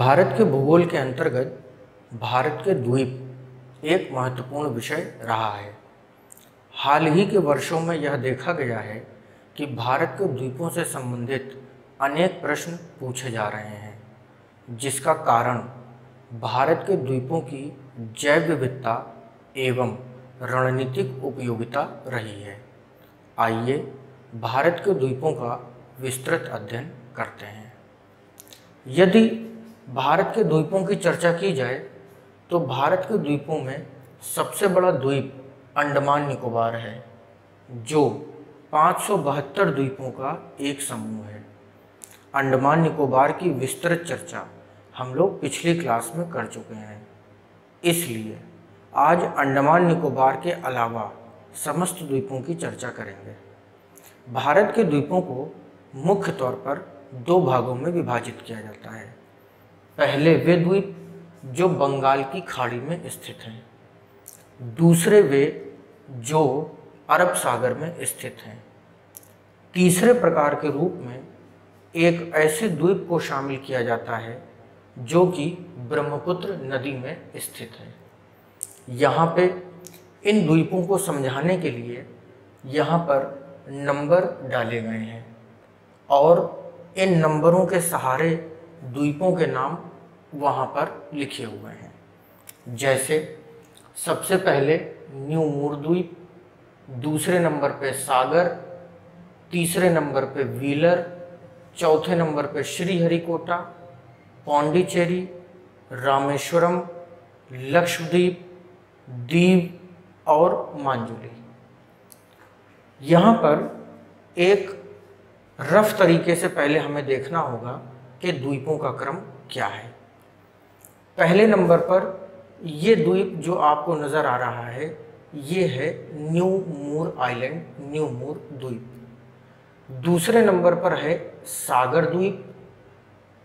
भारत के भूगोल के अंतर्गत भारत के द्वीप एक महत्वपूर्ण विषय रहा है। हाल ही के वर्षों में यह देखा गया है कि भारत के द्वीपों से संबंधित अनेक प्रश्न पूछे जा रहे हैं, जिसका कारण भारत के द्वीपों की जैव विविधता एवं रणनीतिक उपयोगिता रही है। आइए भारत के द्वीपों का विस्तृत अध्ययन करते हैं। यदि भारत के द्वीपों की चर्चा की जाए तो भारत के द्वीपों में सबसे बड़ा द्वीप अंडमान निकोबार है, जो 572 द्वीपों का एक समूह है। अंडमान निकोबार की विस्तृत चर्चा हम लोग पिछली क्लास में कर चुके हैं, इसलिए आज अंडमान निकोबार के अलावा समस्त द्वीपों की चर्चा करेंगे। भारत के द्वीपों को मुख्य तौर पर दो भागों में विभाजित किया जाता है। पहले वे द्वीप जो बंगाल की खाड़ी में स्थित हैं, दूसरे वे जो अरब सागर में स्थित हैं। तीसरे प्रकार के रूप में एक ऐसे द्वीप को शामिल किया जाता है जो कि ब्रह्मपुत्र नदी में स्थित है। यहाँ पे इन द्वीपों को समझाने के लिए यहाँ पर नंबर डाले गए हैं और इन नंबरों के सहारे द्वीपों के नाम वहाँ पर लिखे हुए हैं। जैसे सबसे पहले न्यू मूर द्वीप, दूसरे नंबर पे सागर, तीसरे नंबर पे व्हीलर, चौथे नंबर पे श्रीहरिकोटा, पौंडीचेरी, रामेश्वरम, लक्षद्वीप, दीव और मांजुली। यहाँ पर एक रफ तरीके से पहले हमें देखना होगा कि द्वीपों का क्रम क्या है। पहले नंबर पर ये द्वीप जो आपको नज़र आ रहा है, ये है न्यू मूर आइलैंड, न्यू मूर द्वीप। दूसरे नंबर पर है सागर द्वीप।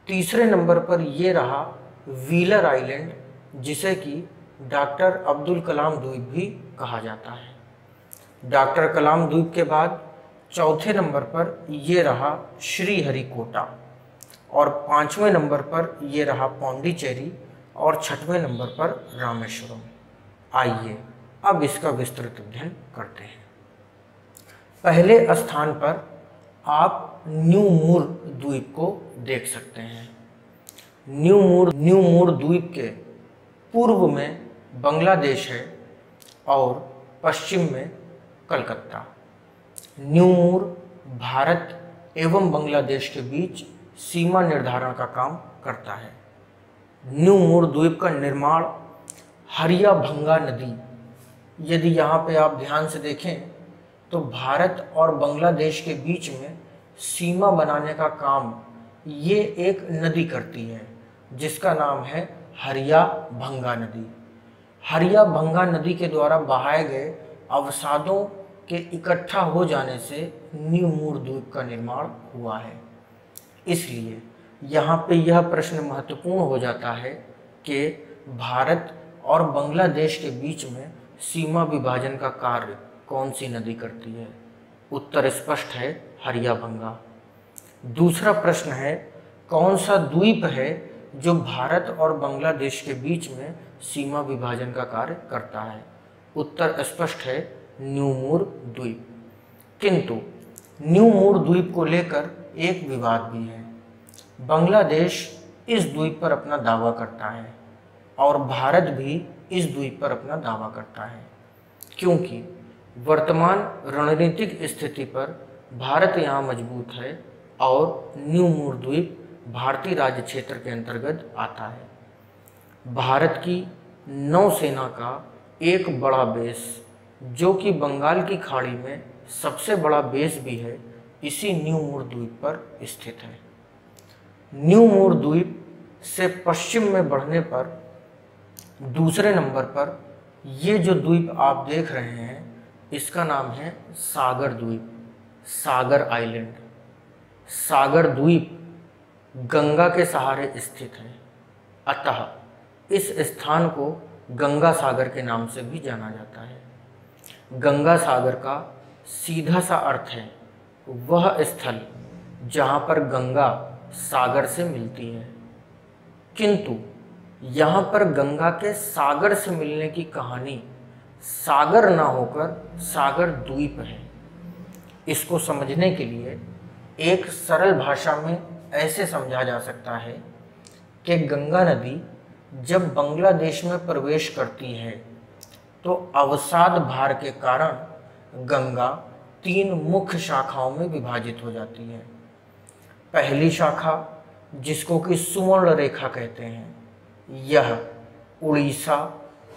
तीसरे नंबर पर ये रहा व्हीलर आइलैंड, जिसे कि डॉक्टर अब्दुल कलाम द्वीप भी कहा जाता है। डॉक्टर कलाम द्वीप के बाद चौथे नंबर पर ये रहा श्रीहरिकोटा और पांचवें नंबर पर ये रहा पौंडीचेरी और छठवें नंबर पर रामेश्वरम। आइए अब इसका विस्तृत अध्ययन करते हैं। पहले स्थान पर आप न्यू मूर द्वीप को देख सकते हैं। न्यू मूर द्वीप के पूर्व में बांग्लादेश है और पश्चिम में कलकत्ता। न्यू मूर भारत एवं बांग्लादेश के बीच सीमा निर्धारण का काम करता है। न्यू मूर द्वीप का निर्माण हरिया भंगा नदी, यदि यहाँ पे आप ध्यान से देखें तो भारत और बांग्लादेश के बीच में सीमा बनाने का काम ये एक नदी करती है, जिसका नाम है हरिया भंगा नदी। हरिया भंगा नदी के द्वारा बहाए गए अवसादों के इकट्ठा हो जाने से न्यू मूर द्वीप का निर्माण हुआ है। इसलिए यहाँ पे यह प्रश्न महत्वपूर्ण हो जाता है कि भारत और बांग्लादेश के बीच में सीमा विभाजन का कार्य कौन सी नदी करती है। उत्तर स्पष्ट है, हरिया भंगा। दूसरा प्रश्न है, कौन सा द्वीप है जो भारत और बांग्लादेश के बीच में सीमा विभाजन का कार्य करता है। उत्तर स्पष्ट है, न्यू मूर द्वीप। किंतु न्यू मूर द्वीप को लेकर एक विवाद भी है। बांग्लादेश इस द्वीप पर अपना दावा करता है और भारत भी इस द्वीप पर अपना दावा करता है, क्योंकि वर्तमान रणनीतिक स्थिति पर भारत यहाँ मजबूत है और न्यू मूर द्वीप भारतीय राज्य क्षेत्र के अंतर्गत आता है। भारत की नौसेना का एक बड़ा बेस, जो कि बंगाल की खाड़ी में सबसे बड़ा बेस भी है, इसी न्यू मूर द्वीप पर स्थित है। न्यू मूर द्वीप से पश्चिम में बढ़ने पर दूसरे नंबर पर ये जो द्वीप आप देख रहे हैं, इसका नाम है सागर द्वीप, सागर आइलैंड। सागर द्वीप गंगा के सहारे स्थित है, अतः इस स्थान को गंगा सागर के नाम से भी जाना जाता है। गंगा सागर का सीधा सा अर्थ है वह स्थल जहाँ पर गंगा सागर से मिलती है। किंतु यहाँ पर गंगा के सागर से मिलने की कहानी सागर ना होकर सागर द्वीप है। इसको समझने के लिए एक सरल भाषा में ऐसे समझा जा सकता है कि गंगा नदी जब बांग्लादेश में प्रवेश करती है तो अवसाद भार के कारण गंगा 3 मुख्य शाखाओं में विभाजित हो जाती है। पहली शाखा, जिसको कि सुवर्ण रेखा कहते हैं, यह उड़ीसा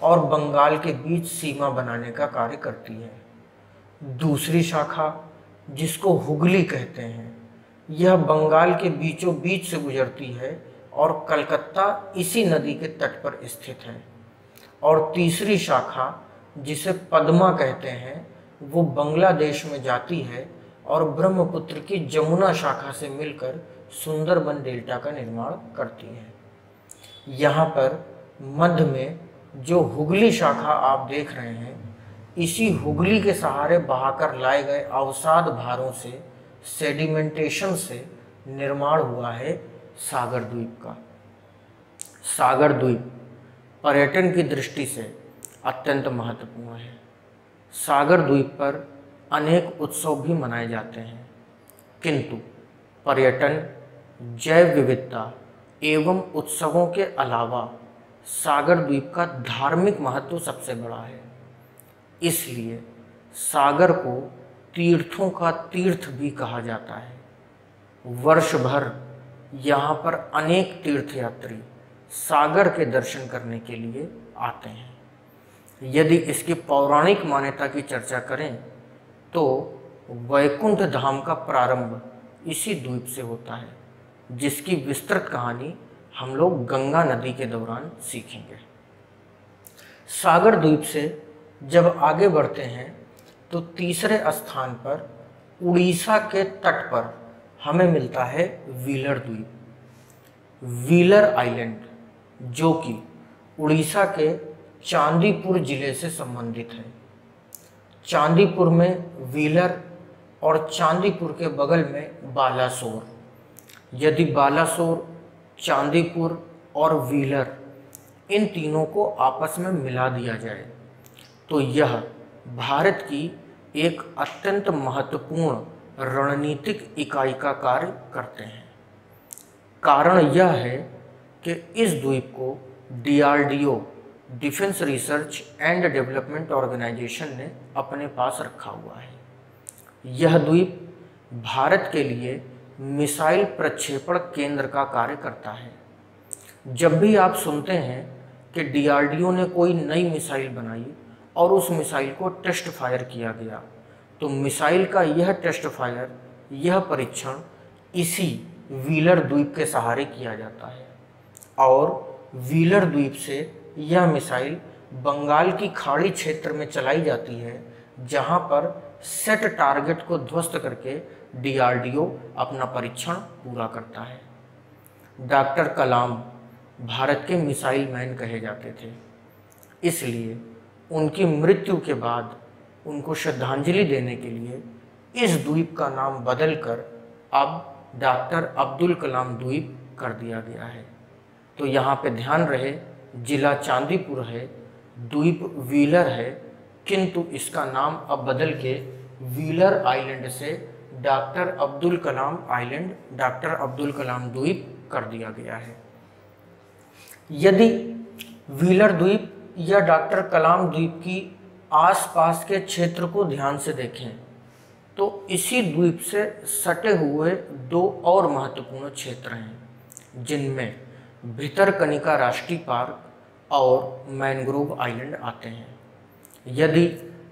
और बंगाल के बीच सीमा बनाने का कार्य करती है। दूसरी शाखा, जिसको हुगली कहते हैं, यह बंगाल के बीचों बीच से गुजरती है और कलकत्ता इसी नदी के तट पर स्थित है। और तीसरी शाखा, जिसे पद्मा कहते हैं, वो बांग्लादेश में जाती है और ब्रह्मपुत्र की जमुना शाखा से मिलकर सुंदरबन डेल्टा का निर्माण करती है। यहाँ पर मध्य में जो हुगली शाखा आप देख रहे हैं, इसी हुगली के सहारे बहाकर लाए गए अवसाद भारों से, सेडिमेंटेशन से निर्माण हुआ है सागर द्वीप का। सागर द्वीप पर्यटन की दृष्टि से अत्यंत महत्वपूर्ण है। सागर द्वीप पर अनेक उत्सव भी मनाए जाते हैं, किंतु पर्यटन, जैव विविधता एवं उत्सवों के अलावा सागर द्वीप का धार्मिक महत्व सबसे बड़ा है। इसलिए सागर को तीर्थों का तीर्थ भी कहा जाता है। वर्ष भर यहाँ पर अनेक तीर्थयात्री सागर के दर्शन करने के लिए आते हैं। यदि इसकी पौराणिक मान्यता की चर्चा करें तो वैकुंठ धाम का प्रारंभ इसी द्वीप से होता है, जिसकी विस्तृत कहानी हम लोग गंगा नदी के दौरान सीखेंगे। सागर द्वीप से जब आगे बढ़ते हैं तो तीसरे स्थान पर उड़ीसा के तट पर हमें मिलता है व्हीलर द्वीप, व्हीलर आइलैंड, जो कि उड़ीसा के चांदीपुर जिले से संबंधित है। चांदीपुर में व्हीलर और चांदीपुर के बगल में बालासोर। यदि बालासोर, चांदीपुर और व्हीलर इन तीनों को आपस में मिला दिया जाए तो यह भारत की एक अत्यंत महत्वपूर्ण रणनीतिक इकाई का कार्य करते हैं। कारण यह है कि इस द्वीप को DRDO, defence research and development organisation ने अपने पास रखा हुआ है। यह द्वीप भारत के लिए मिसाइल प्रक्षेपण केंद्र का कार्य करता है। जब भी आप सुनते हैं कि DRDO ने कोई नई मिसाइल बनाई और उस मिसाइल को टेस्ट फायर किया गया, तो मिसाइल का यह टेस्ट फायर, यह परीक्षण इसी व्हीलर द्वीप के सहारे किया जाता है। और व्हीलर द्वीप से यह मिसाइल बंगाल की खाड़ी क्षेत्र में चलाई जाती है, जहां पर सेट टारगेट को ध्वस्त करके DRDO अपना परीक्षण पूरा करता है। डॉक्टर कलाम भारत के मिसाइल मैन कहे जाते थे, इसलिए उनकी मृत्यु के बाद उनको श्रद्धांजलि देने के लिए इस द्वीप का नाम बदलकर अब डॉक्टर अब्दुल कलाम द्वीप कर दिया गया है। तो यहाँ पे ध्यान रहे, जिला चांदीपुर है, द्वीप व्हीलर है, किंतु इसका नाम अब बदल के व्हीलर आइलैंड से doctor Abdul Kalam island, doctor Abdul Kalam द्वीप कर दिया गया है। यदि व्हीलर द्वीप या डॉक्टर कलाम द्वीप की आसपास के क्षेत्र को ध्यान से देखें तो इसी द्वीप से सटे हुए 2 और महत्वपूर्ण क्षेत्र हैं, जिनमें भितरकनिका राष्ट्रीय पार्क और मैनग्रोव आइलैंड आते हैं। यदि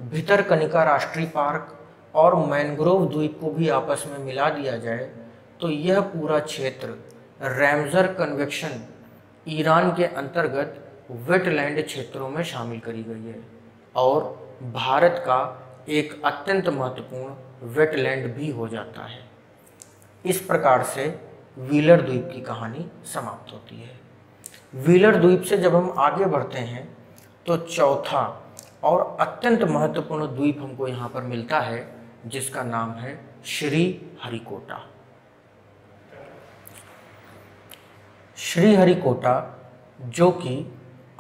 भितरकनिका राष्ट्रीय पार्क और मैनग्रोव द्वीप को भी आपस में मिला दिया जाए तो यह पूरा क्षेत्र रैमसर कन्वेक्शन ईरान के अंतर्गत वेटलैंड क्षेत्रों में शामिल करी गई है और भारत का एक अत्यंत महत्वपूर्ण वेटलैंड भी हो जाता है। इस प्रकार से व्हीलर द्वीप की कहानी समाप्त होती है। व्हीलर द्वीप से जब हम आगे बढ़ते हैं तो चौथा और अत्यंत महत्वपूर्ण द्वीप हमको यहाँ पर मिलता है, जिसका नाम है श्री हरिकोटा। श्रीहरिकोटा, जो कि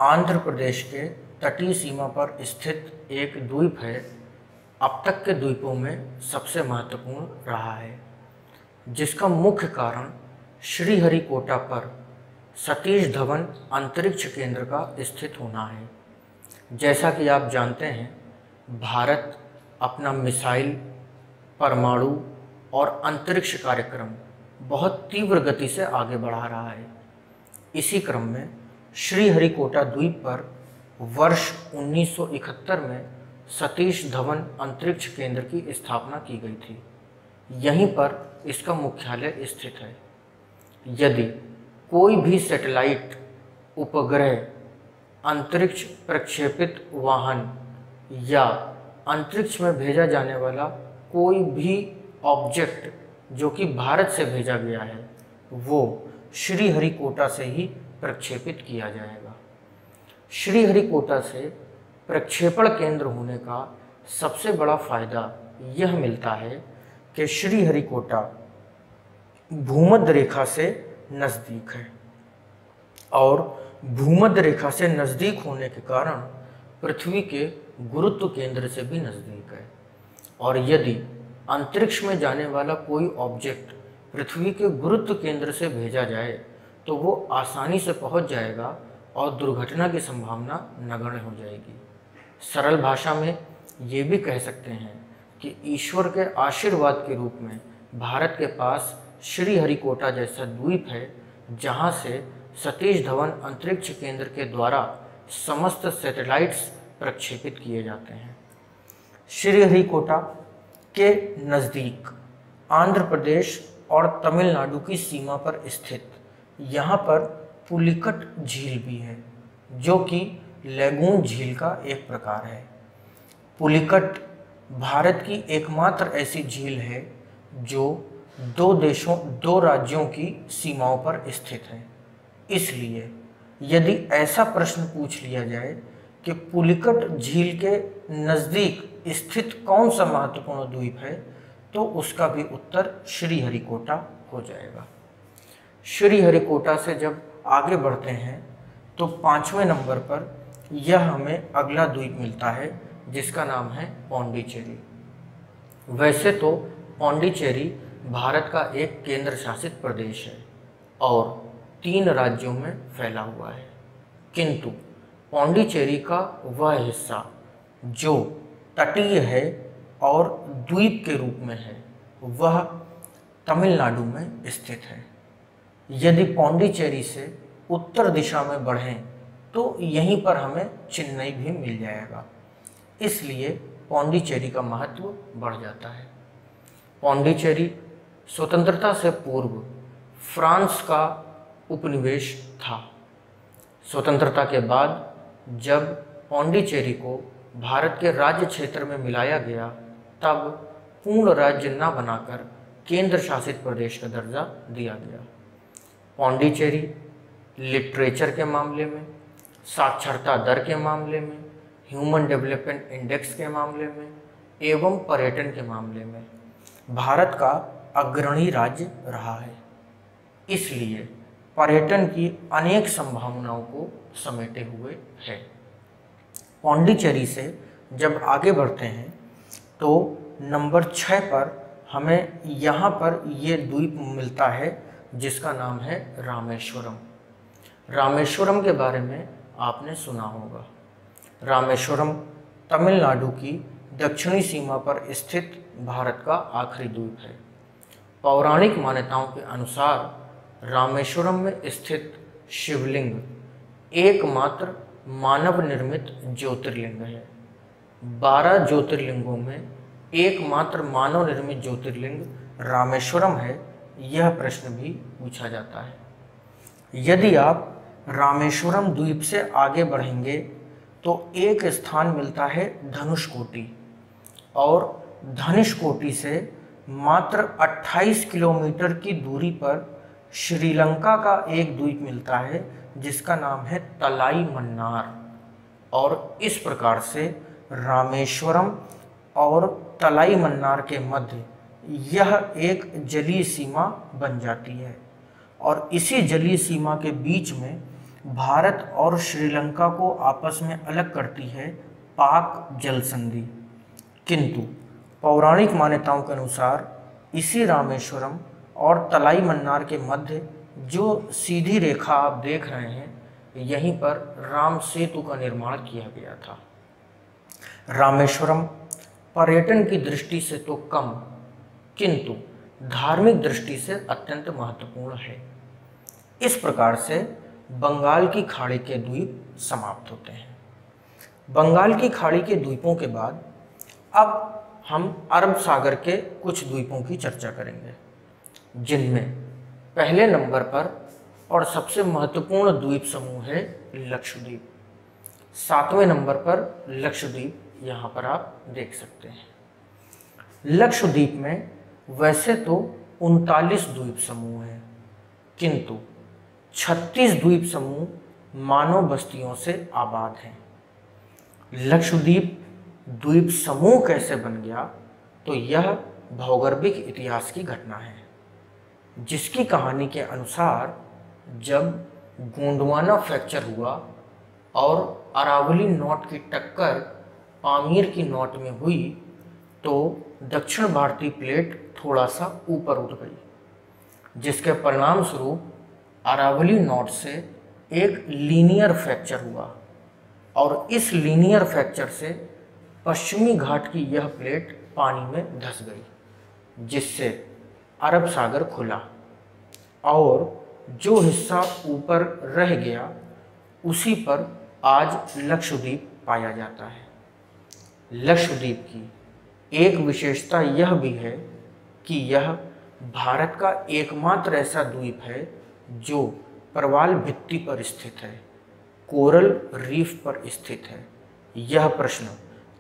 आंध्र प्रदेश के तटीय सीमा पर स्थित एक द्वीप है, अब तक के द्वीपों में सबसे महत्वपूर्ण रहा है, जिसका मुख्य कारण श्रीहरिकोटा पर सतीश धवन अंतरिक्ष केंद्र का स्थित होना है। जैसा कि आप जानते हैं, भारत अपना मिसाइल, परमाणु और अंतरिक्ष कार्यक्रम बहुत तीव्र गति से आगे बढ़ा रहा है। इसी क्रम में श्रीहरिकोटा द्वीप पर वर्ष 1971 में सतीश धवन अंतरिक्ष केंद्र की स्थापना की गई थी। यहीं पर इसका मुख्यालय स्थित है। यदि कोई भी सैटेलाइट, उपग्रह, अंतरिक्ष प्रक्षेपित वाहन या अंतरिक्ष में भेजा जाने वाला कोई भी ऑब्जेक्ट जो कि भारत से भेजा गया है, वो श्रीहरिकोटा से ही प्रक्षेपित किया जाएगा। श्रीहरिकोटा से प्रक्षेपण केंद्र होने का सबसे बड़ा फायदा यह मिलता है कि श्रीहरिकोटा भूमध्य रेखा से नज़दीक है और भूमध्य रेखा से नज़दीक होने के कारण पृथ्वी के गुरुत्व केंद्र से भी नज़दीक है। और यदि अंतरिक्ष में जाने वाला कोई ऑब्जेक्ट पृथ्वी के गुरुत्व केंद्र से भेजा जाए तो वो आसानी से पहुंच जाएगा और दुर्घटना की संभावना नगण्य हो जाएगी। सरल भाषा में ये भी कह सकते हैं कि ईश्वर के आशीर्वाद के रूप में भारत के पास श्रीहरिकोटा जैसा द्वीप है, जहां से सतीश धवन अंतरिक्ष केंद्र के द्वारा समस्त सैटेलाइट्स प्रक्षेपित किए जाते हैं। श्रीहरिकोटा के नज़दीक आंध्र प्रदेश और तमिलनाडु की सीमा पर स्थित यहाँ पर पुलिकट झील भी है, जो कि लैगून झील का एक प्रकार है। पुलिकट भारत की एकमात्र ऐसी झील है जो दो राज्यों की सीमाओं पर स्थित है। इसलिए यदि ऐसा प्रश्न पूछ लिया जाए कि पुलिकट झील के नज़दीक स्थित कौन सा महत्वपूर्ण द्वीप है, तो उसका भी उत्तर श्रीहरिकोटा हो जाएगा। श्रीहरिकोटा से जब आगे बढ़ते हैं तो 5वें नंबर पर यह हमें अगला द्वीप मिलता है, जिसका नाम है पौंडीचेरी। वैसे तो पौंडीचेरी भारत का एक केंद्र शासित प्रदेश है और 3 राज्यों में फैला हुआ है, किंतु पौंडीचेरी का वह हिस्सा जो तटीय है और द्वीप के रूप में है, वह तमिलनाडु में स्थित है। यदि पौंडीचेरी से उत्तर दिशा में बढ़ें तो यहीं पर हमें चेन्नई भी मिल जाएगा, इसलिए पौंडीचेरी का महत्व बढ़ जाता है। पौंडीचेरी स्वतंत्रता से पूर्व फ्रांस का उपनिवेश था। स्वतंत्रता के बाद जब पौंडीचेरी को भारत के राज्य क्षेत्र में मिलाया गया, तब पूर्ण राज्य न बनाकर केंद्र शासित प्रदेश का दर्जा दिया गया। पौंडीचेरी लिटरेचर के मामले में, साक्षरता दर के मामले में, ह्यूमन डेवलपमेंट इंडेक्स के मामले में एवं पर्यटन के मामले में भारत का अग्रणी राज्य रहा है। इसलिए पर्यटन की अनेक संभावनाओं को समेटे हुए है। पौंडीचेरी से जब आगे बढ़ते हैं तो नंबर 6 पर हमें यहाँ पर ये द्वीप मिलता है, जिसका नाम है रामेश्वरम। रामेश्वरम के बारे में आपने सुना होगा। रामेश्वरम तमिलनाडु की दक्षिणी सीमा पर स्थित भारत का आखिरी द्वीप है। पौराणिक मान्यताओं के अनुसार रामेश्वरम में स्थित शिवलिंग एकमात्र मानव निर्मित ज्योतिर्लिंग है। 12 ज्योतिर्लिंगों में एकमात्र मानव निर्मित ज्योतिर्लिंग रामेश्वरम है, यह प्रश्न भी पूछा जाता है। यदि आप रामेश्वरम द्वीप से आगे बढ़ेंगे तो एक स्थान मिलता है धनुषकोटी, और धनुषकोटी से मात्र 28 किलोमीटर की दूरी पर श्रीलंका का एक द्वीप मिलता है, जिसका नाम है तलाई मन्नार। और इस प्रकार से रामेश्वरम और तलाई मन्नार के मध्य यह एक जलीय सीमा बन जाती है। और इसी जलीय सीमा के बीच में भारत और श्रीलंका को आपस में अलग करती है पाक जल संधि। किंतु पौराणिक मान्यताओं के अनुसार इसी रामेश्वरम और तलाई मन्नार के मध्य जो सीधी रेखा आप देख रहे हैं, यहीं पर राम सेतु का निर्माण किया गया था। रामेश्वरम पर्यटन की दृष्टि से तो कम, किंतु धार्मिक दृष्टि से अत्यंत महत्वपूर्ण है। इस प्रकार से बंगाल की खाड़ी के द्वीप समाप्त होते हैं। बंगाल की खाड़ी के द्वीपों के बाद अब हम अरब सागर के कुछ द्वीपों की चर्चा करेंगे, जिनमें पहले नंबर पर और सबसे महत्वपूर्ण द्वीप समूह है लक्षद्वीप। 7वें नंबर पर लक्षद्वीप यहाँ पर आप देख सकते हैं। लक्षद्वीप में वैसे तो 39 द्वीप समूह हैं, किंतु 36 द्वीप समूह मानव बस्तियों से आबाद हैं। लक्षद्वीप द्वीप समूह कैसे बन गया, तो यह भौगोलिक इतिहास की घटना है, जिसकी कहानी के अनुसार जब गोंडवाना फ्रैक्चर हुआ और अरावली नॉट की टक्कर पामीर की नॉट में हुई, तो दक्षिण भारतीय प्लेट थोड़ा सा ऊपर उठ गई, जिसके परिणाम स्वरूप अरावली नॉट से एक लीनियर फ्रैक्चर हुआ और इस लीनियर फ्रैक्चर से पश्चिमी घाट की यह प्लेट पानी में धंस गई, जिससे अरब सागर खुला और जो हिस्सा ऊपर रह गया उसी पर आज लक्षद्वीप पाया जाता है। लक्षद्वीप की एक विशेषता यह भी है कि यह भारत का एकमात्र ऐसा द्वीप है जो प्रवाल भित्ति पर स्थित है, कोरल रीफ पर स्थित है। यह प्रश्न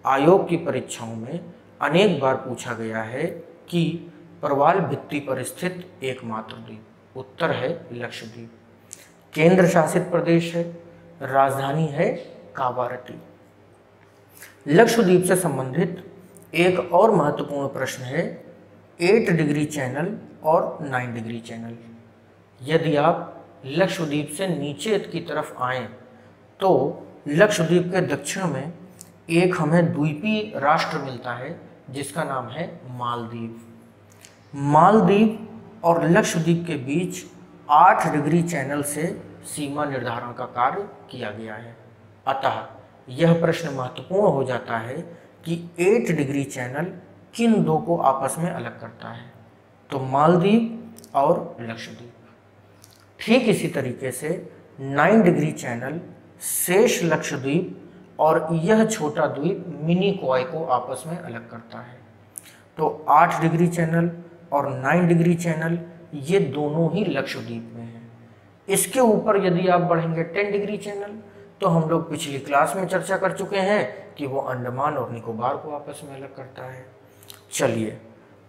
आयोग की परीक्षाओं में अनेक बार पूछा गया है कि प्रवाल भित्ति पर स्थित एकमात्र द्वीप, उत्तर है लक्षद्वीप। केंद्र शासित प्रदेश है, राजधानी है कावारती। लक्षद्वीप से संबंधित एक और महत्वपूर्ण प्रश्न है 8 डिग्री चैनल और 9 डिग्री चैनल। यदि आप लक्षद्वीप से नीचे की तरफ आएं तो लक्षद्वीप के दक्षिण में एक हमें द्वीपीय राष्ट्र मिलता है जिसका नाम है मालदीव। मालदीव और लक्षद्वीप के बीच 8 डिग्री चैनल से सीमा निर्धारण का कार्य किया गया है। अतः यह प्रश्न महत्वपूर्ण हो जाता है कि 8 डिग्री चैनल किन दो को आपस में अलग करता है, तो मालदीव और लक्षद्वीप। ठीक इसी तरीके से 9 डिग्री चैनल शेष लक्षद्वीप और यह छोटा द्वीप मिनी कॉय को आपस में अलग करता है। तो 8 डिग्री चैनल और 9 डिग्री चैनल ये दोनों ही लक्षद्वीप में हैं। इसके ऊपर यदि आप बढ़ेंगे 10 डिग्री चैनल, तो हम लोग पिछली क्लास में चर्चा कर चुके हैं कि वो अंडमान और निकोबार को आपस में अलग करता है। चलिए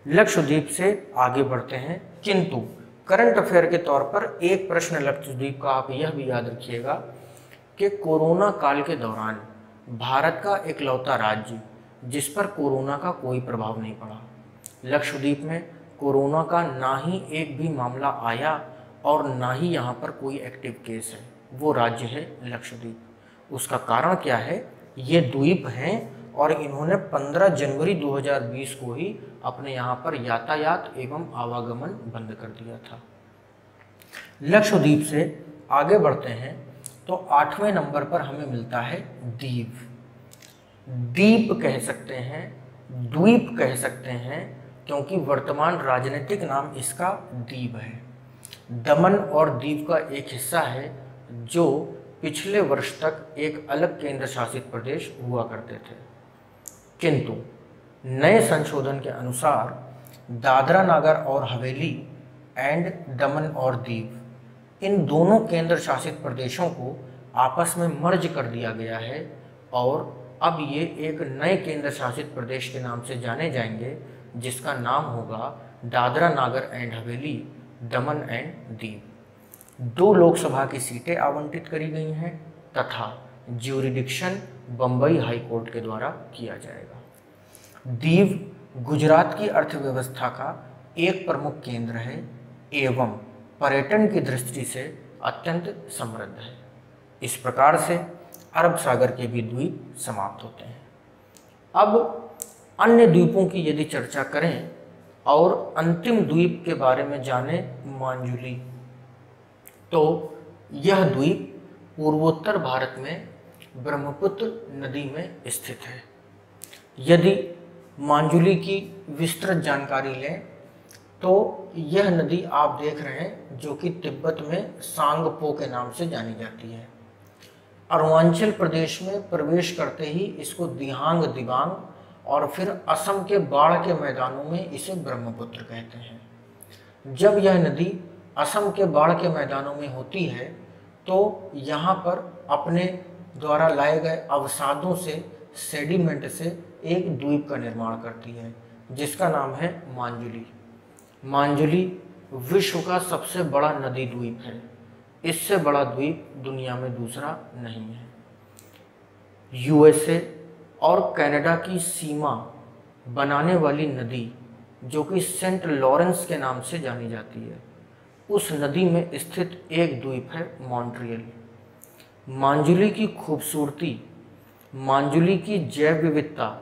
लक्षद्वीप से आगे बढ़ते हैं, किंतु करंट अफेयर के तौर पर एक प्रश्न लक्षद्वीप का आप यह भी याद रखिएगा कि कोरोना काल के दौरान भारत का इकलौता राज्य जिस पर कोरोना का कोई प्रभाव नहीं पड़ा, लक्षद्वीप में कोरोना का ना ही एक भी मामला आया और ना ही यहाँ पर कोई एक्टिव केस है, वो राज्य है लक्षद्वीप। उसका कारण क्या है, ये द्वीप हैं और इन्होंने 15 जनवरी 2020 को ही अपने यहाँ पर यातायात एवं आवागमन बंद कर दिया था। लक्षद्वीप से आगे बढ़ते हैं तो 8वें नंबर पर हमें मिलता है दीव। द्वीप कह सकते हैं, द्वीप कह सकते हैं, क्योंकि वर्तमान राजनीतिक नाम इसका दीव है। दमन और दीव का एक हिस्सा है जो पिछले वर्ष तक एक अलग केंद्र शासित प्रदेश हुआ करते थे, किंतु नए संशोधन के अनुसार दादरा नागर और हवेली एंड दमन और दीव इन दोनों केंद्र शासित प्रदेशों को आपस में मर्ज कर दिया गया है और अब ये एक नए केंद्र शासित प्रदेश के नाम से जाने जाएंगे जिसका नाम होगा दादरा नागर एंड हवेली दमन एंड दीव। 2 लोकसभा की सीटें आवंटित करी गई हैं तथा ज्यूरिडिक्शन बम्बई हाई कोर्ट के द्वारा किया जाएगा। दीव गुजरात की अर्थव्यवस्था का एक प्रमुख केंद्र है एवं पर्यटन की दृष्टि से अत्यंत समृद्ध है। इस प्रकार से अरब सागर के भी द्वीप समाप्त होते हैं। अब अन्य द्वीपों की यदि चर्चा करें और अंतिम द्वीप के बारे में जानें, मांजुली, तो यह द्वीप पूर्वोत्तर भारत में ब्रह्मपुत्र नदी में स्थित है। यदि मांजुली की विस्तृत जानकारी लें तो यह नदी आप देख रहे हैं जो कि तिब्बत में सांगपो के नाम से जानी जाती है। अरुणाचल प्रदेश में प्रवेश करते ही इसको दिहांग दिबांग और फिर असम के बाढ़ के मैदानों में इसे ब्रह्मपुत्र कहते हैं। जब यह नदी असम के बाढ़ के मैदानों में होती है तो यहाँ पर अपने द्वारा लाए गए अवसादों से, सेडिमेंट से एक द्वीप का निर्माण करती है जिसका नाम है मांजुली। मांजुली विश्व का सबसे बड़ा नदी द्वीप है। इससे बड़ा द्वीप दुनिया में दूसरा नहीं है। यूएसए और कनाडा की सीमा बनाने वाली नदी जो कि सेंट लॉरेंस के नाम से जानी जाती है, उस नदी में स्थित एक द्वीप है मॉन्ट्रियल। मांजुली की खूबसूरती, मांजुली की जैव विविधता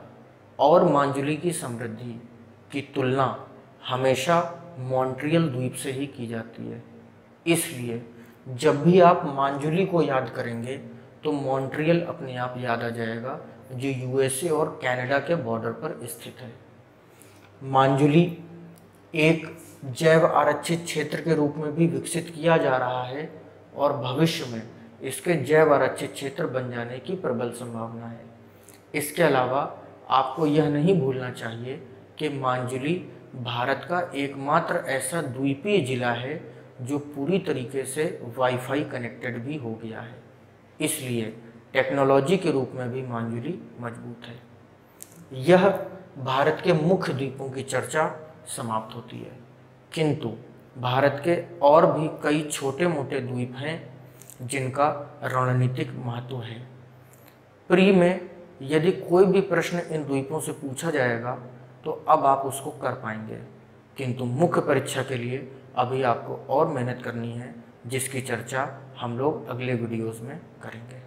और मांजुली की समृद्धि की तुलना हमेशा मॉन्ट्रियल द्वीप से ही की जाती है। इसलिए जब भी आप मांजुली को याद करेंगे तो मॉन्ट्रियल अपने आप याद आ जाएगा, जो यूएसए और कनाडा के बॉर्डर पर स्थित है। मांजुली एक जैव आरक्षित क्षेत्र के रूप में भी विकसित किया जा रहा है और भविष्य में इसके जैव आरक्षित क्षेत्र बन जाने की प्रबल संभावना है। इसके अलावा आपको यह नहीं भूलना चाहिए कि मांजुली भारत का एकमात्र ऐसा द्वीपीय जिला है जो पूरी तरीके से वाईफाई कनेक्टेड भी हो गया है। इसलिए टेक्नोलॉजी के रूप में भी मांजुली मजबूत है। यह भारत के मुख्य द्वीपों की चर्चा समाप्त होती है, किंतु भारत के और भी कई छोटे मोटे द्वीप हैं जिनका रणनीतिक महत्व है। प्री में यदि कोई भी प्रश्न इन द्वीपों से पूछा जाएगा तो अब आप उसको कर पाएंगे, किंतु मुख्य परीक्षा के लिए अभी आपको और मेहनत करनी है, जिसकी चर्चा हम लोग अगले वीडियोस में करेंगे।